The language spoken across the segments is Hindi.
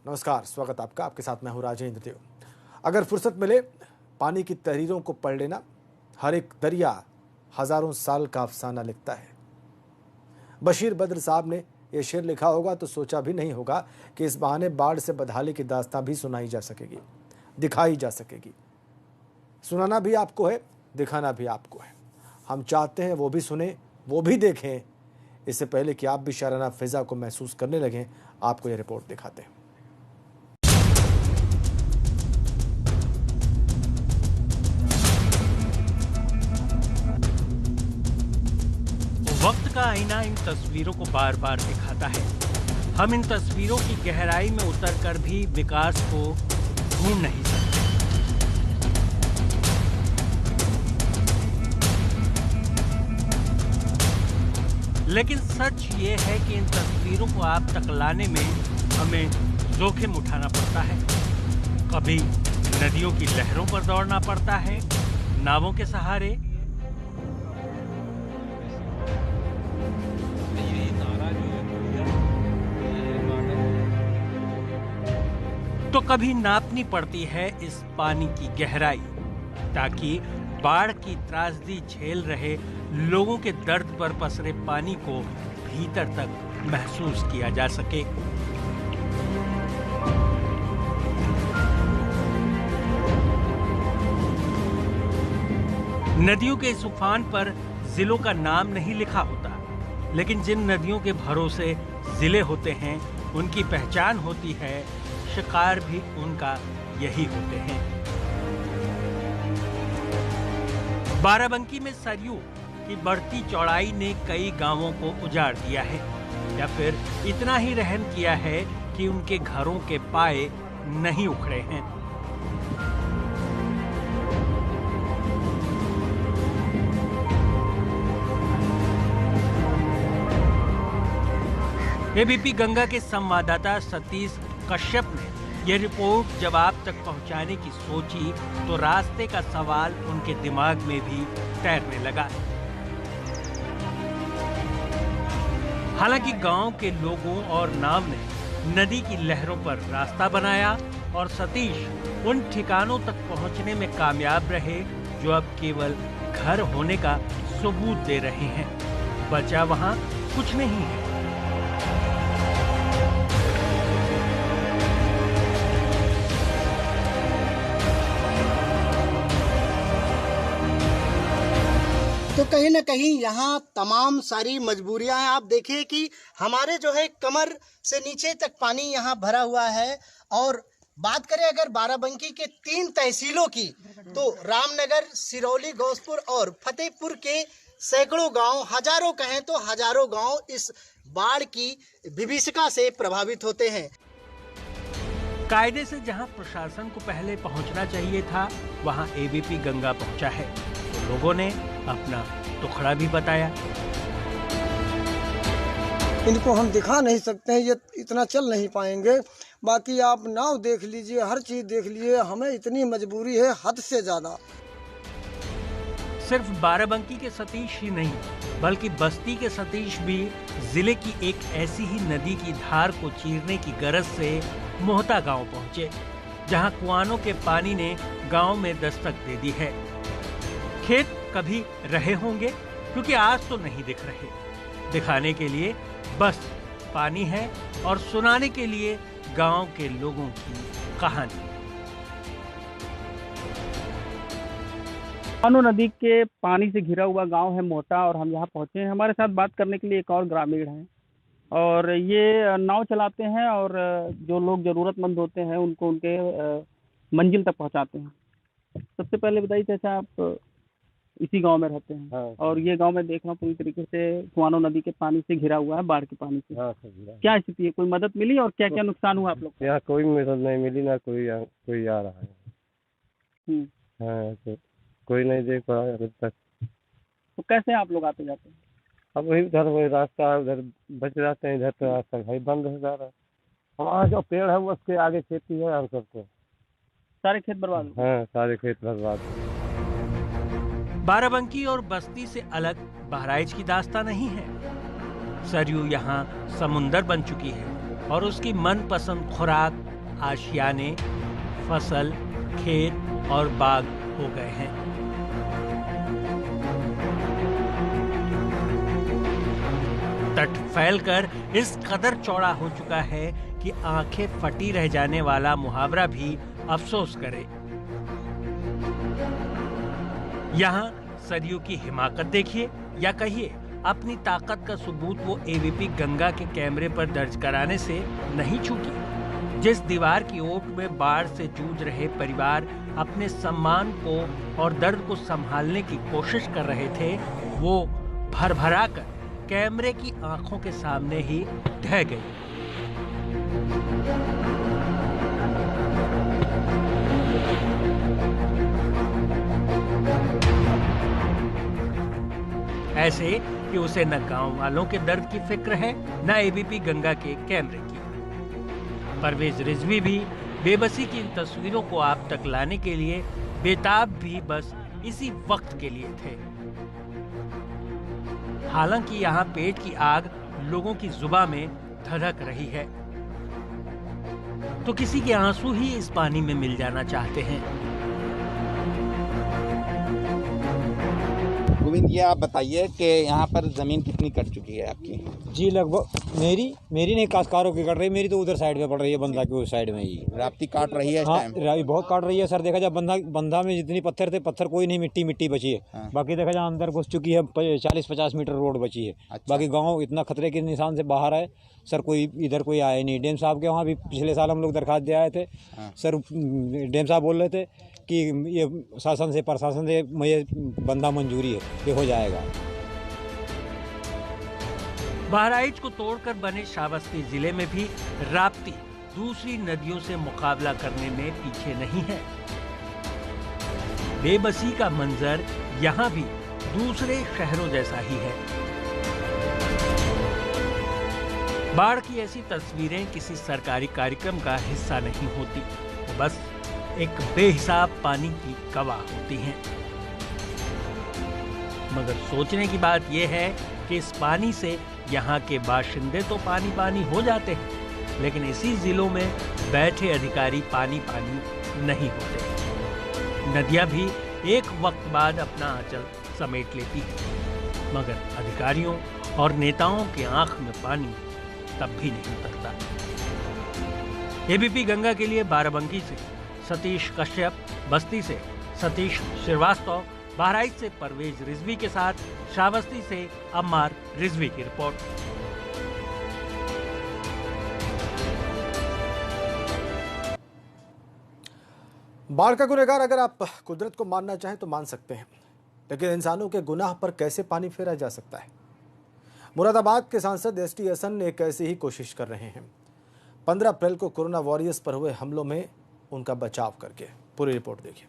नमस्कार, स्वागत आपका। आपके साथ मैं हूं राजेंद्र देव। अगर फुर्सत मिले पानी की तहरीरों को पढ़ लेना। हर एक दरिया हजारों साल का अफसाना लिखता है। बशीर बद्र साहब ने यह शेर लिखा होगा तो सोचा भी नहीं होगा कि इस बहाने बाढ़ से बदहाली की दास्तां भी सुनाई जा सकेगी, दिखाई जा सकेगी। सुनाना भी आपको है, दिखाना भी आपको है। हम चाहते हैं वो भी सुने, वो भी देखें। इससे पहले कि आप भी शाराना फिजा को महसूस करने लगें, आपको यह रिपोर्ट दिखाते हैं। वक्त का आईना इन तस्वीरों को बार बार दिखाता है। हम इन तस्वीरों की गहराई में उतरकर भी विकास को ढूंढ नहीं सकते। लेकिन सच ये है कि इन तस्वीरों को आप तक लाने में हमें जोखिम उठाना पड़ता है। कभी नदियों की लहरों पर दौड़ना पड़ता है, नावों के सहारे, तो कभी नापनी पड़ती है इस पानी की गहराई, ताकि बाढ़ की त्रासदी झेल रहे लोगों के दर्द पर पसरे पानी को भीतर तक महसूस किया जा सके। नदियों के इस उफान पर जिलों का नाम नहीं लिखा होता, लेकिन जिन नदियों के भरोसे जिले होते हैं उनकी पहचान होती है। शिकार भी उनका यही होते हैं। बाराबंकी में सरयू की बढ़ती चौड़ाई ने कई गांवों को उजाड़ दिया है, या फिर इतना ही रहम किया है कि उनके घरों के पाए नहीं उखड़े हैं। एबीपी गंगा के संवाददाता सतीश कश्यप ने यह रिपोर्ट जब आप तक पहुंचाने की सोची तो रास्ते का सवाल उनके दिमाग में भी तैरने लगा। हालांकि गांव के लोगों और नाव ने नदी की लहरों पर रास्ता बनाया और सतीश उन ठिकानों तक पहुंचने में कामयाब रहे जो अब केवल घर होने का सबूत दे रहे हैं। बचा वहां कुछ नहीं है। तो कहीं ना कहीं यहाँ तमाम सारी मजबूरियां हैं। आप देखिए कि हमारे जो है कमर से नीचे तक पानी यहाँ भरा हुआ है। और बात करें अगर बाराबंकी के 3 तहसीलों की, तो रामनगर, सिरौली, गौसपुर और फतेहपुर के सैकड़ों गांव, हजारों कहें तो हजारों गांव इस बाढ़ की विभीषिका से प्रभावित होते हैं। कायदे से जहां प्रशासन को पहले पहुंचना चाहिए था, वहां एबीपी गंगा पहुंचा है। तो लोगों ने अपना टुकड़ा भी बताया। इनको हम दिखा नहीं सकते हैं, ये इतना चल नहीं पाएंगे। बाकी आप नाव देख लीजिए, हर चीज देख लीजिए, हमें इतनी मजबूरी है हद से ज्यादा। सिर्फ बाराबंकी के सतीश ही नहीं, बल्कि बस्ती के सतीश भी जिले की एक ऐसी ही नदी की धार को चीरने की गरज से मोहता गांव पहुंचे, जहां कुआनों के पानी ने गांव में दस्तक दे दी है। खेत कभी रहे होंगे, क्योंकि आज तो नहीं दिख रहे। दिखाने के लिए बस पानी है और सुनाने के लिए गांव के लोगों की कहानी। कुआनो नदी के पानी से घिरा हुआ गांव है मोहता, और हम यहाँ पहुंचे हैं। हमारे साथ बात करने के लिए एक और ग्रामीण हैं, और ये नाव चलाते हैं और जो लोग जरूरतमंद होते हैं उनको उनके मंजिल तक पहुंचाते हैं। सबसे पहले बताइए चाचा, आप इसी गांव में रहते हैं? हाँ, और ये गांव में देख रहा हूँ पूरी तरीके से कुआनो नदी के पानी से घिरा हुआ है, बाढ़ के पानी से। हाँ, क्या स्थिति है? कोई मदद मिली और क्या क्या नुकसान हुआ आप लोग? यहाँ कोई मदद नहीं मिली, ना कोई आ रहा है। हाँ, तो कोई नहीं देख पा अभी तक। तो कैसे आप लोग आते जाते हैं? अब वही रास्ता है, उधर बच जाते हैं, इधर तो रास्ता भाई बंद हो जा रहा है। हमारा जो पेड़ है उसके आगे खेती है, हम सबको सारे खेत बर्बाद हो गए? हाँ, सारे खेत बर्बाद। बाराबंकी और बस्ती से अलग बहराइच की दास्तां नहीं है। सरयू यहाँ समुंदर बन चुकी है और उसकी मनपसंद खुराक आशियाने, फसल, खेत और बाग हो गए हैं। तट फैलकर इस कदर चौड़ा हो चुका है कि आंखें फटी रह जाने वाला मुहावरा भी अफसोस करे। यहाँ सरयू की हिमाकत देखिए, या कहिए अपनी ताकत का सबूत वो एबीपी गंगा के कैमरे पर दर्ज कराने से नहीं चूकी। जिस दीवार की ओट में बाढ़ से जूझ रहे परिवार अपने सम्मान को और दर्द को संभालने की कोशिश कर रहे थे, वो भरभरा कर कैमरे की आंखों के सामने ही ढह गई। ऐसे कि उसे न गांव वालों के दर्द की फिक्र है, न एबीपी गंगा के कैमरे की। परवेज रिजवी भी बेबसी की इन तस्वीरों को आप तक लाने के लिए बेताब भी बस इसी वक्त के लिए थे। हालांकि यहाँ पेट की आग लोगों की जुबां में धधक रही है, तो किसी के आंसू ही इस पानी में मिल जाना चाहते हैं। गोविंद, ये आप बताइए कि यहाँ पर जमीन कितनी कट चुकी है आपकी? जी लगभग मेरी नहीं, काश्तकारों की कट रही है। मेरी तो उधर साइड में पड़ रही है, बंधा की उस साइड में ही। राप्ती काट रही है इस हाँ, टाइम? बहुत काट रही है सर। देखा जाए बंधा में जितनी पत्थर थे, पत्थर कोई नहीं, मिट्टी बची है। हाँ। बाकी देखा जाए अंदर घुस चुकी है, 40-50 मीटर रोड बची है। अच्छा। बाकी गाँव इतना खतरे के निशान से बाहर है सर। इधर कोई आया नहीं। डीएम साहब के वहाँ भी पिछले साल हम लोग दरखास्त दे आए थे। हाँ। सर डीएम साहब बोल रहे थे कि ये प्रशासन से ये बंदा मंजूरी है, ये हो जाएगा। बहराइच को तोड़कर बने श्रावस्ती जिले में भी राप्ती दूसरी नदियों से मुकाबला करने में पीछे नहीं है। बेबसी का मंजर यहाँ भी दूसरे शहरों जैसा ही है। बाढ़ की ऐसी तस्वीरें किसी सरकारी कार्यक्रम का हिस्सा नहीं होती, बस एक बेहिसाब पानी की गवाह होती हैं। मगर सोचने की बात यह है कि इस पानी से यहाँ के बाशिंदे तो पानी पानी हो जाते हैं, लेकिन इसी जिलों में बैठे अधिकारी पानी पानी नहीं होते। नदियाँ भी एक वक्त बाद अपना आंचल समेट लेती हैं, मगर अधिकारियों और नेताओं की आंख में पानी तब भी नहीं उतरता। एबीपी गंगा के लिए बाराबंकी से सतीश कश्यप, बस्ती से सतीश श्रीवास्तव, बहराइच से परवेज रिजवी के साथ श्रावस्ती से अम्मार रिजवी की रिपोर्ट। बाढ़ का गुनहगार अगर आप कुदरत को मानना चाहें तो मान सकते हैं, लेकिन इंसानों के गुनाह पर कैसे पानी फेरा जा सकता है? मुरादाबाद के सांसद एसटी हसन एक ऐसी ही कोशिश कर रहे हैं। 15 अप्रैल को कोरोना वॉरियर्स पर हुए हमलों में उनका बचाव करके। पूरी रिपोर्ट देखिए।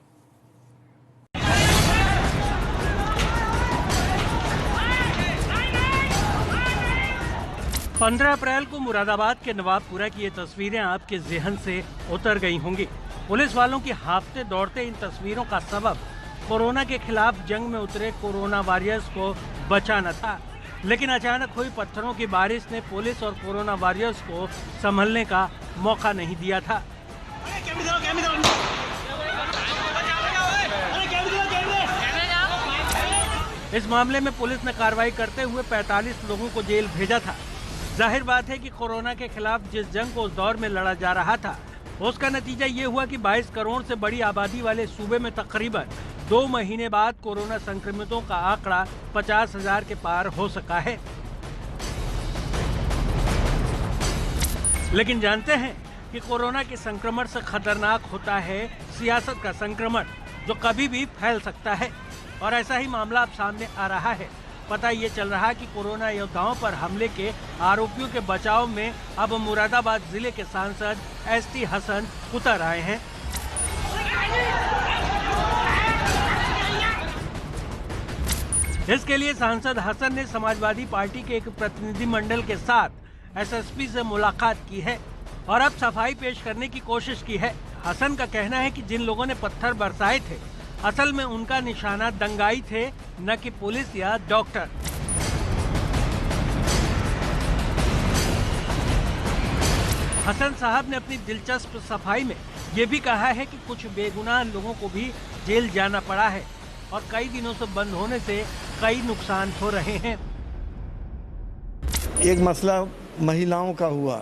15 अप्रैल को मुरादाबाद के नवाबपुरा की ये तस्वीरें आपके ज़हन से उतर गई होंगी। पुलिस वालों की हांफते दौड़ते इन तस्वीरों का सबब कोरोना के खिलाफ जंग में उतरे कोरोना वॉरियर्स को बचाना था, लेकिन अचानक हुई पत्थरों की बारिश ने पुलिस और कोरोना वॉरियर्स को संभलने का मौका नहीं दिया था। इस मामले में पुलिस ने कार्रवाई करते हुए 45 लोगों को जेल भेजा था। जाहिर बात है कि कोरोना के खिलाफ जिस जंग को उस दौर में लड़ा जा रहा था, उसका नतीजा ये हुआ कि 22 करोड़ से बड़ी आबादी वाले सूबे में तकरीबन 2 महीने बाद कोरोना संक्रमितों का आंकड़ा 50,000 के पार हो सका है। लेकिन जानते हैं कि कोरोना के संक्रमण से खतरनाक होता है सियासत का संक्रमण, जो कभी भी फैल सकता है। और ऐसा ही मामला अब सामने आ रहा है। पता ये चल रहा है कि कोरोना योद्धाओं पर हमले के आरोपियों के बचाव में अब मुरादाबाद जिले के सांसद एसटी हसन उतर आए हैं। इसके लिए सांसद हसन ने समाजवादी पार्टी के एक प्रतिनिधिमंडल के साथ एसएसपी से मुलाकात की है और अब सफाई पेश करने की कोशिश की है। हसन का कहना है कि जिन लोगों ने पत्थर बरसाए थे, असल में उनका निशाना दंगाई थे, न कि पुलिस या डॉक्टर। हसन साहब ने अपनी दिलचस्प सफाई में ये भी कहा है कि कुछ बेगुनाह लोगों को भी जेल जाना पड़ा है और कई दिनों से बंद होने से कई नुकसान हो रहे हैं। एक मसला महिलाओं का हुआ।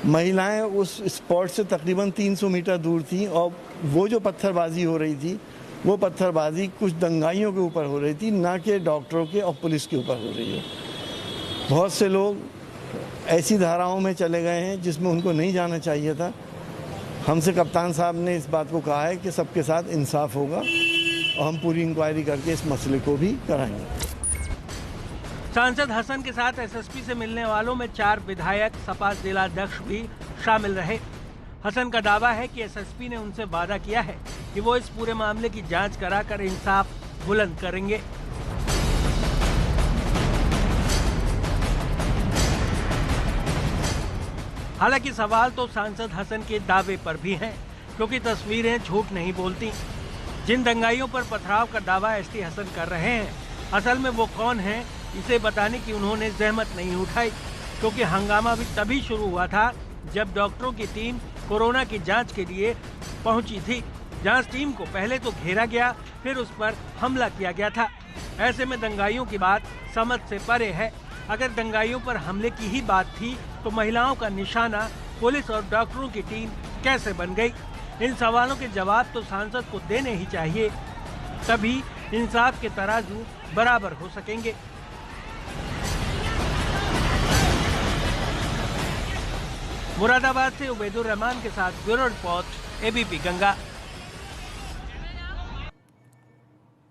महिलाएं उस स्पॉट से तकरीबन 300 मीटर दूर थीं और वो जो पत्थरबाजी हो रही थी वो पत्थरबाजी कुछ दंगाइयों के ऊपर हो रही थी, ना कि डॉक्टरों के और पुलिस के ऊपर हो रही हो। बहुत से लोग ऐसी धाराओं में चले गए हैं जिसमें उनको नहीं जाना चाहिए था। हमसे कप्तान साहब ने इस बात को कहा है कि सबके साथ इंसाफ होगा और हम पूरी इंक्वायरी करके इस मसले को भी कराएंगे। सांसद हसन के साथ एसएसपी से मिलने वालों में 4 विधायक, सपा जिलाध्यक्ष भी शामिल रहे। हसन का दावा है कि एसएसपी ने उनसे वादा किया है कि वो इस पूरे मामले की जांच कराकर इंसाफ बुलंद करेंगे। हालांकि सवाल तो सांसद हसन के दावे पर भी हैं, क्योंकि तस्वीरें झूठ नहीं बोलती। जिन दंगाइयों पर पथराव का दावा एसटी हसन कर रहे हैं, असल में वो कौन हैं, इसे बताने की उन्होंने जहमत नहीं उठाई, क्योंकि हंगामा भी तभी शुरू हुआ था जब डॉक्टरों की टीम कोरोना की जांच के लिए पहुंची थी। जांच टीम को पहले तो घेरा गया, फिर उस पर हमला किया गया था। ऐसे में दंगाइयों की बात समझ से परे है। अगर दंगाइयों पर हमले की ही बात थी तो महिलाओं का निशाना पुलिस और डॉक्टरों की टीम कैसे बन गई? इन सवालों के जवाब तो सांसद को देने ही चाहिए, तभी इंसाफ के तराजू बराबर हो सकेंगे। मुरादाबाद से उबैदुर रहमान के साथ ब्यूरो रिपोर्ट, एबीपी गंगा।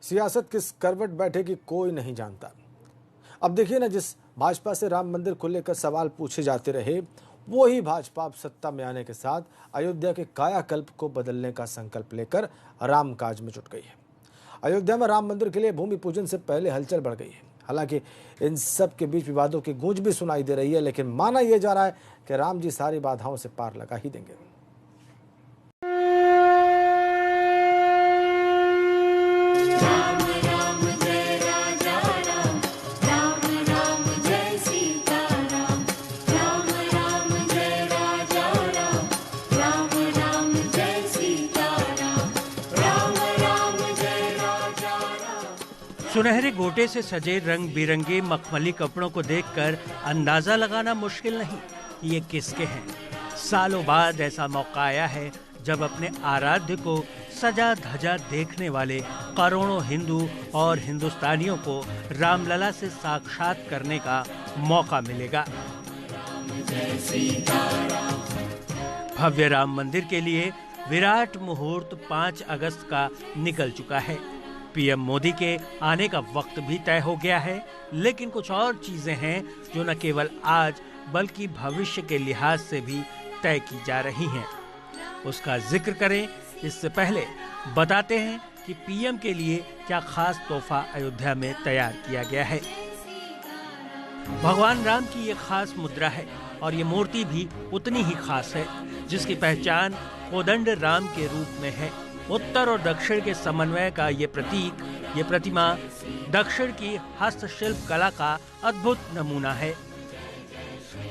सियासत किस करवट बैठेगी कोई नहीं जानता। अब देखिए ना, जिस भाजपा से राम मंदिर को लेकर सवाल पूछे जाते रहे, वो ही भाजपा अब सत्ता में आने के साथ अयोध्या के कायाकल्प को बदलने का संकल्प लेकर राम काज में जुट गई है। अयोध्या में राम मंदिर के लिए भूमि पूजन से पहले हलचल बढ़ गई है। हालांकि इन सब के बीच विवादों की गूंज भी सुनाई दे रही है, लेकिन माना यह जा रहा है कि राम जी सारी बाधाओं से पार लगा ही देंगे। सुनहरे गोटे से सजे रंग बिरंगे मखमली कपड़ों को देखकर अंदाजा लगाना मुश्किल नहीं कि ये किसके हैं। सालों बाद ऐसा मौका आया है जब अपने आराध्य को सजा धजा देखने वाले करोड़ों हिंदू और हिंदुस्तानियों को रामलला से साक्षात करने का मौका मिलेगा। भव्य राम मंदिर के लिए विराट मुहूर्त 5 अगस्त का निकल चुका है। पीएम मोदी के आने का वक्त भी तय हो गया है, लेकिन कुछ और चीजें हैं जो न केवल आज बल्कि भविष्य के लिहाज से भी तय की जा रही हैं। उसका जिक्र करें इससे पहले बताते हैं कि पीएम के लिए क्या खास तोहफा अयोध्या में तैयार किया गया है। भगवान राम की ये खास मुद्रा है और ये मूर्ति भी उतनी ही खास है, जिसकी पहचान कोदंड राम के रूप में है। उत्तर और दक्षिण के समन्वय का ये प्रतीक, ये प्रतिमा दक्षिण की हस्तशिल्प कला का अद्भुत नमूना है।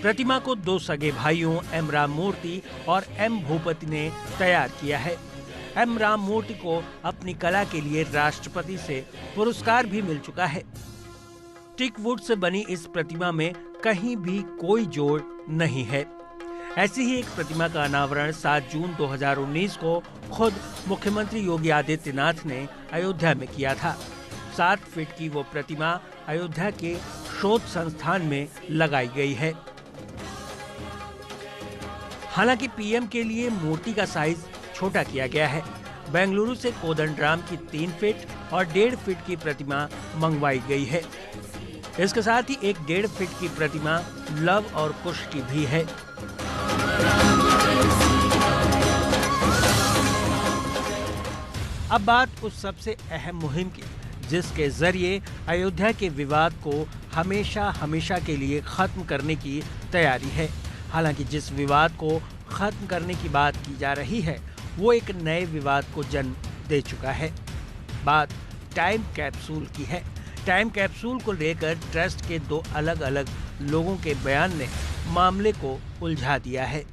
प्रतिमा को 2 सगे भाइयों एम राम मूर्ति और एम भूपति ने तैयार किया है। एम राम मूर्ति को अपनी कला के लिए राष्ट्रपति से पुरस्कार भी मिल चुका है। टीक वुड से बनी इस प्रतिमा में कहीं भी कोई जोड़ नहीं है। ऐसी ही एक प्रतिमा का अनावरण 7 जून 2019 को खुद मुख्यमंत्री योगी आदित्यनाथ ने अयोध्या में किया था। 7 फीट की वो प्रतिमा अयोध्या के शोध संस्थान में लगाई गई है। हालांकि पीएम के लिए मूर्ति का साइज छोटा किया गया है। बेंगलुरु से कोदंडराम की 3 फीट और 1.5 फीट की प्रतिमा मंगवाई गई है। इसके साथ ही एक 1.5 फीट की प्रतिमा लव और कुश की भी है। अब बात उस सबसे अहम मुहिम की, जिसके जरिए अयोध्या के विवाद को हमेशा हमेशा के लिए खत्म करने की तैयारी है। हालांकि जिस विवाद को खत्म करने की बात की जा रही है, वो एक नए विवाद को जन्म दे चुका है। बात टाइम कैप्सूल की है। टाइम कैप्सूल को लेकर ट्रस्ट के 2 अलग अलग लोगों के बयान ने मामले को उलझा दिया है।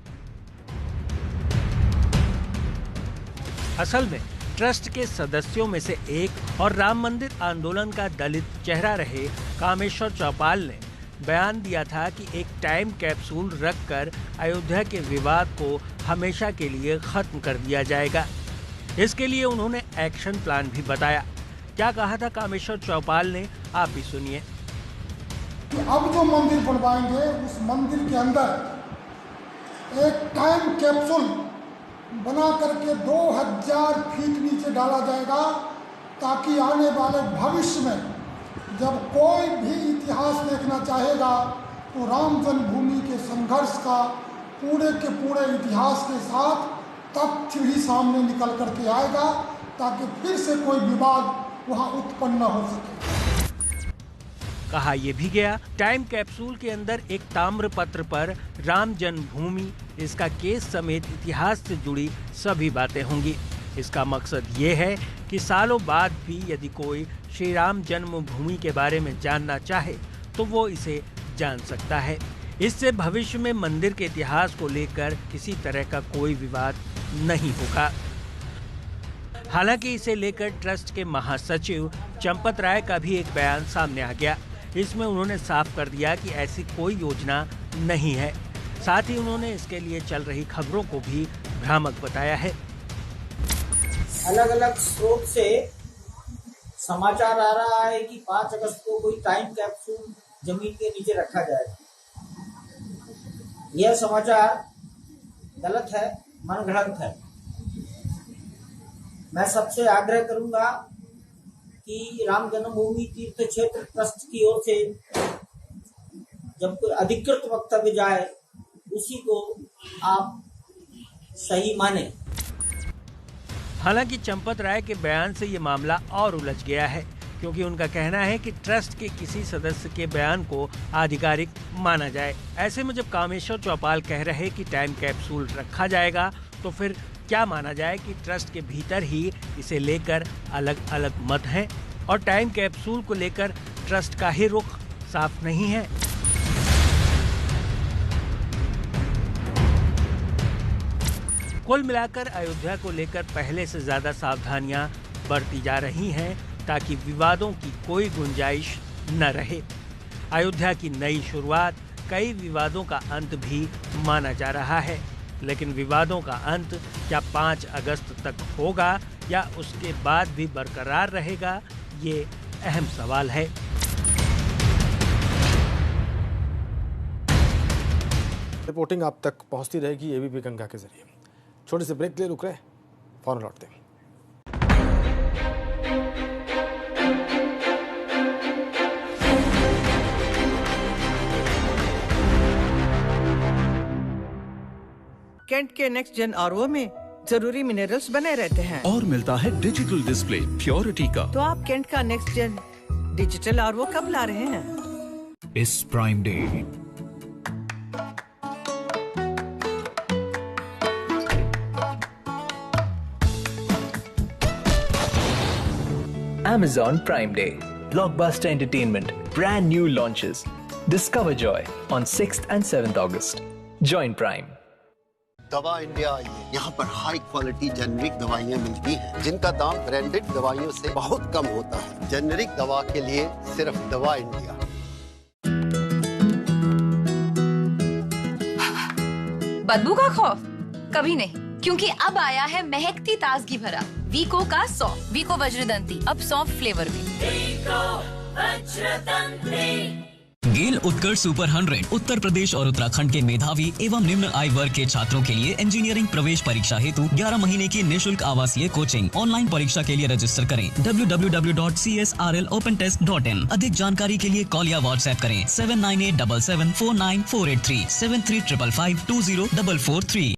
असल में ट्रस्ट के सदस्यों में से एक और राम मंदिर आंदोलन का दलित चेहरा रहे कामेश्वर चौपाल ने बयान दिया था कि एक टाइम कैप्सूल रखकर अयोध्या के विवाद को हमेशा के लिए खत्म कर दिया जाएगा। इसके लिए उन्होंने एक्शन प्लान भी बताया। क्या कहा था कामेश्वर चौपाल ने, आप भी सुनिए। अब जो मंदिर बनवाएंगे उस मंदिर के अंदर एक टाइम कैप्सूल बना करके 2000 फीट नीचे डाला जाएगा, ताकि आने वाले भविष्य में जब कोई भी इतिहास देखना चाहेगा तो राम जन्मभूमि के संघर्ष का पूरे के पूरे इतिहास के साथ तथ्य ही सामने निकल करके आएगा, ताकि फिर से कोई विवाद वहां उत्पन्न न हो सके। कहा यह भी गया, टाइम कैप्सूल के अंदर एक ताम्र पत्र पर राम जन्मभूमि, इसका केस समेत इतिहास से जुड़ी सभी बातें होंगी। इसका मकसद ये है कि सालों बाद भी यदि कोई श्री राम जन्मभूमि के बारे में जानना चाहे तो वो इसे जान सकता है। इससे भविष्य में मंदिर के इतिहास को लेकर किसी तरह का कोई विवाद नहीं होगा। हालांकि इसे लेकर ट्रस्ट के महासचिव चंपत राय का भी एक बयान सामने आ गया। इसमें उन्होंने साफ कर दिया कि ऐसी कोई योजना नहीं है। साथ ही उन्होंने इसके लिए चल रही खबरों को भी भ्रामक बताया है। अलग अलग स्रोत से समाचार आ रहा है कि 5 अगस्त को कोई टाइम कैप्सूल जमीन के नीचे रखा जाएगा। यह समाचार गलत है, मनगढ़ंत है। मैं सबसे आग्रह करूंगा कि राम जन्मभूमि तीर्थ क्षेत्र ट्रस्ट की ओर से जब कोई अधिकृत वक्तव्य जाए उसी को आप सही माने। हालांकि चंपत राय के बयान से ये मामला और उलझ गया है, क्योंकि उनका कहना है कि ट्रस्ट के किसी सदस्य के बयान को आधिकारिक माना जाए। ऐसे में जब कामेश्वर चौपाल कह रहे कि टाइम कैप्सूल रखा जाएगा, तो फिर क्या माना जाए कि ट्रस्ट के भीतर ही इसे लेकर अलग अलग मत हैं और टाइम कैप्सूल को लेकर ट्रस्ट का ही रुख साफ नहीं है। कुल मिलाकर अयोध्या को लेकर पहले से ज्यादा सावधानियां बरती जा रही हैं, ताकि विवादों की कोई गुंजाइश न रहे। अयोध्या की नई शुरुआत कई विवादों का अंत भी माना जा रहा है, लेकिन विवादों का अंत क्या 5 अगस्त तक होगा या उसके बाद भी बरकरार रहेगा, ये अहम सवाल है। रिपोर्टिंग आप तक पहुंचती रहेगी एबीपी गंगा के जरिए। छोटे से ब्रेक ले रुक रहे, फौरन लौटते हैं। कैंट के नेक्स्ट जेन आरओ में जरूरी मिनरल्स बने रहते हैं और मिलता है डिजिटल डिस्प्ले प्योरिटी का। तो आप कैंट का नेक्स्ट जेन डिजिटल आरओ कब ला रहे हैं? इस prime day. Amazon Prime Day. Blockbuster entertainment. Brand new launches. Discover joy on 6th and 7th August. Join Prime. दवा इंडिया आई है। यहाँ पर हाई क्वालिटी जेनरिक दवाइयाँ मिलती हैं, जिनका दाम ब्रांडेड दवाइयों से बहुत कम होता है। जेनरिक दवा के लिए सिर्फ दवा इंडिया। बदबू का खौफ? कभी नहीं, क्योंकि अब आया है महकती ताजगी भरा वीको का सौंफ। वीको वज्रदंती, अब सौंफ फ्लेवर में। वीको वज्रदंती। गेल उत्कर्ष सुपर 100 उत्तर प्रदेश और उत्तराखंड के मेधावी एवं निम्न आय वर्ग के छात्रों के लिए इंजीनियरिंग प्रवेश परीक्षा हेतु 11 महीने की निःशुल्क आवासीय कोचिंग। ऑनलाइन परीक्षा के लिए रजिस्टर करें www.csrlopentest.in। अधिक जानकारी के लिए कॉल या व्हाट्सएप करें 7987749483 7355520443।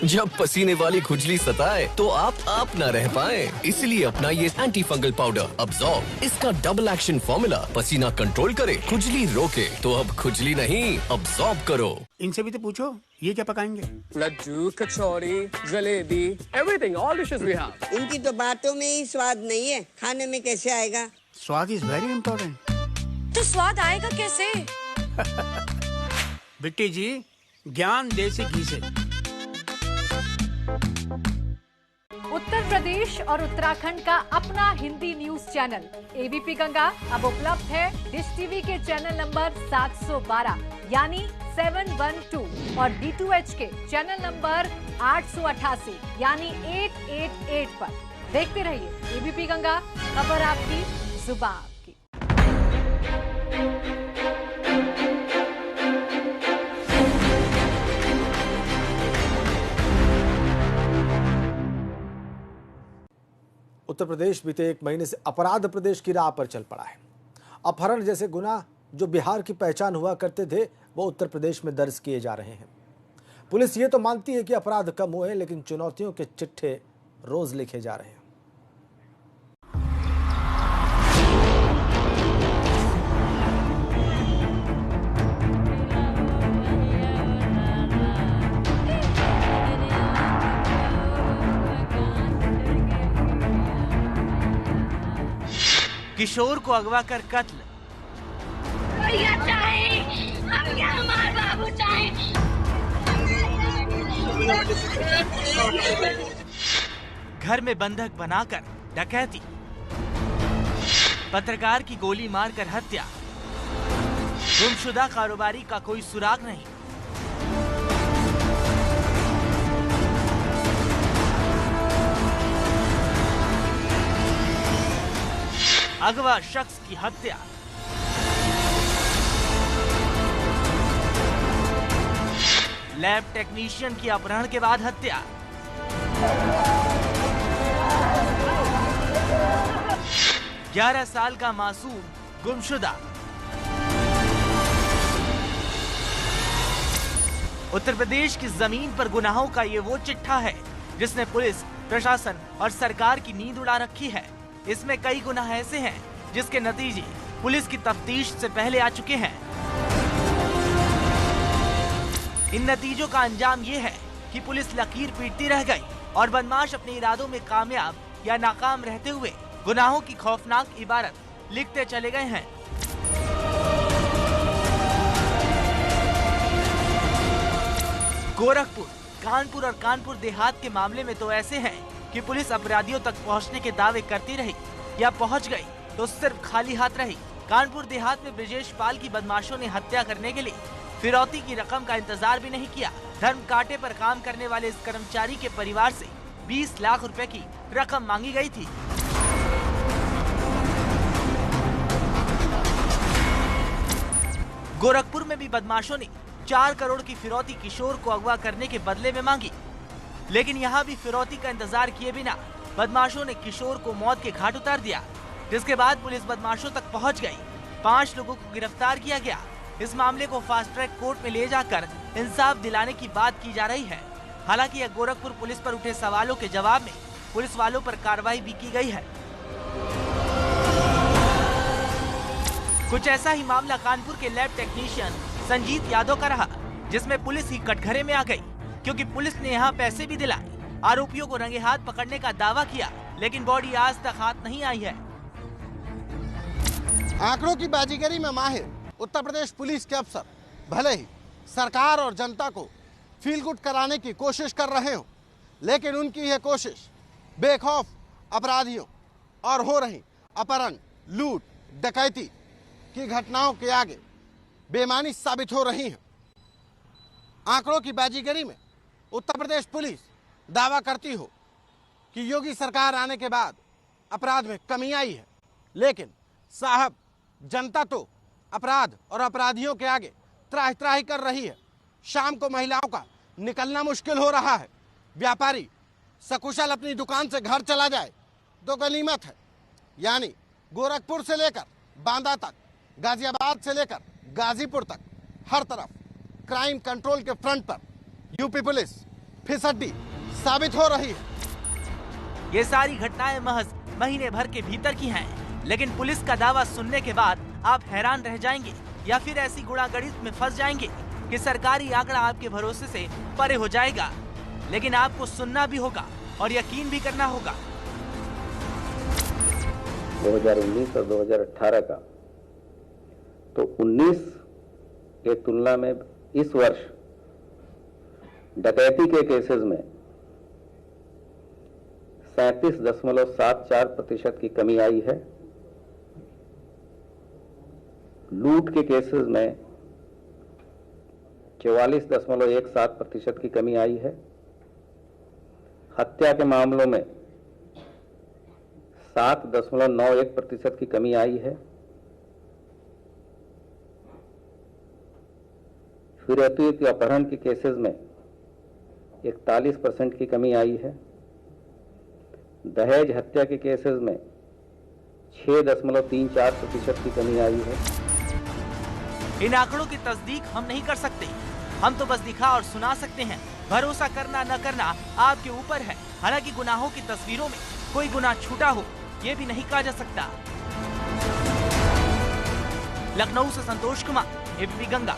जब पसीने वाली खुजली सताए तो आप न रह पाए, इसलिए अपना ये एंटी फंगल पाउडर अब्सॉर्ब। इसका डबल एक्शन फॉर्मूला पसीना कंट्रोल करे, खुजली रोके। तो अब खुजली नहीं, अब्सॉर्ब करो। इनसे भी तो पूछो ये क्या पकाएंगे। Laddu, kachori, jalebi, everything, all dishes we have. इनकी तो बातों में ही स्वाद नहीं है, खाने में कैसे आएगा? स्वाद इज वेरी इम्पोर्टेंट। तो स्वाद आएगा कैसे? बिट्टी जी, ज्ञान देसी घी से। उत्तर प्रदेश और उत्तराखंड का अपना Hindi news channel ABP Ganga अब उपलब्ध है डिश टीवी के चैनल नंबर 712 यानी 712 और D2H के चैनल नंबर 888 यानी 888 पर। देखते रहिए एबीपी गंगा, खबर आपकी, जुबान आपकी। उत्तर प्रदेश बीते एक महीने से अपराध प्रदेश की राह पर चल पड़ा है। अपहरण जैसे गुनाह जो बिहार की पहचान हुआ करते थे वो उत्तर प्रदेश में दर्ज किए जा रहे हैं। पुलिस ये तो मानती है कि अपराध कम हुए, लेकिन चुनौतियों के चिट्ठे रोज लिखे जा रहे हैं। किशोर को अगवा कर कत्ल। घर में बंधक बनाकर डकैती। पत्रकार की गोली मारकर हत्या। गुमशुदा कारोबारी का कोई सुराग नहीं। अगवा शख्स की हत्या। लैब टेक्नीशियन की अपहरण के बाद हत्या। ग्यारह साल का मासूम गुमशुदा। उत्तर प्रदेश की जमीन पर गुनाहों का ये वो चिट्ठा है जिसने पुलिस, प्रशासन और सरकार की नींद उड़ा रखी है। इसमें कई गुनाह ऐसे हैं जिसके नतीजे पुलिस की तफ्तीश से पहले आ चुके हैं। इन नतीजों का अंजाम ये है कि पुलिस लकीर पीटती रह गई और बदमाश अपने इरादों में कामयाब या नाकाम रहते हुए गुनाहों की खौफनाक इबारत लिखते चले गए हैं। गोरखपुर, कानपुर और कानपुर देहात के मामले में तो ऐसे हैं कि पुलिस अपराधियों तक पहुंचने के दावे करती रही या पहुंच गई तो सिर्फ खाली हाथ रही। कानपुर देहात में ब्रिजेश पाल की बदमाशों ने हत्या करने के लिए फिरौती की रकम का इंतजार भी नहीं किया। धर्म कांटे पर काम करने वाले इस कर्मचारी के परिवार से 20 लाख रुपए की रकम मांगी गई थी। गोरखपुर में भी बदमाशों ने 4 करोड़ की फिरौती किशोर को अगवा करने के बदले में मांगी, लेकिन यहाँ भी फिरौती का इंतजार किए बिना बदमाशों ने किशोर को मौत के घाट उतार दिया, जिसके बाद पुलिस बदमाशों तक पहुँच गई। 5 लोगों को गिरफ्तार किया गया। इस मामले को फास्ट ट्रैक कोर्ट में ले जाकर इंसाफ दिलाने की बात की जा रही है। हालांकि यह गोरखपुर पुलिस पर उठे सवालों के जवाब में पुलिस वालों पर कार्रवाई भी की गई है। कुछ ऐसा ही मामला कानपुर के लैब टेक्नीशियन संजीत यादव का रहा, जिसमें पुलिस ही कटघरे में आ गई क्योंकि पुलिस ने यहाँ पैसे भी दिलाए। आरोपियों को रंगे हाथ पकड़ने का दावा किया, लेकिन बॉडी आज तक हाथ नहीं आई है। आंकड़ों की बाजीगरी में माहिर उत्तर प्रदेश पुलिस के अफसर भले ही सरकार और जनता को फील गुड कराने की कोशिश कर रहे हो, लेकिन उनकी यह कोशिश बेखौफ अपराधियों और हो रही अपहरण, लूट, डकैती की घटनाओं के आगे बेईमानी साबित हो रही है। आंकड़ों की बाजीगरी में उत्तर प्रदेश पुलिस दावा करती हो कि योगी सरकार आने के बाद अपराध में कमी आई है, लेकिन साहब जनता तो अपराध और अपराधियों के आगे त्राही त्राही कर रही है। शाम को महिलाओं का निकलना मुश्किल हो रहा है। व्यापारी सकुशल अपनी दुकान से घर चला जाए तो गनीमत है। यानी गोरखपुर से लेकर बांदा तक, गाजियाबाद से लेकर गाजीपुर तक हर तरफ क्राइम कंट्रोल के फ्रंट पर यूपी पुलिस फिसड्डी साबित हो रही है। ये सारी घटनाएं महज महीने भर के भीतर की हैं, लेकिन पुलिस का दावा सुनने के बाद आप हैरान रह जाएंगे या फिर ऐसी गुणागणित में फंस जाएंगे कि सरकारी आंकड़ा आपके भरोसे से परे हो जाएगा। लेकिन आपको सुनना भी होगा और यकीन भी करना होगा। 2019 और 2018 का तो 19 के तुलना में इस वर्ष डकैती के केसेस में 37.74% की कमी आई है। लूट के केसेस में 44.17% की कमी आई है। हत्या के मामलों में 7.91% की कमी आई है। फिरौती के अपहरण के केसेस में 41% की कमी आई है। दहेज हत्या के केसेस में 6.34% की कमी आई है। इन आंकड़ों की तस्दीक हम नहीं कर सकते, हम तो बस दिखा और सुना सकते हैं। भरोसा करना न करना आपके ऊपर है। हालांकि गुनाहों की तस्वीरों में कोई गुनाह छूटा हो ये भी नहीं कहा जा सकता। लखनऊ से संतोष कुमार, एबीपी गंगा।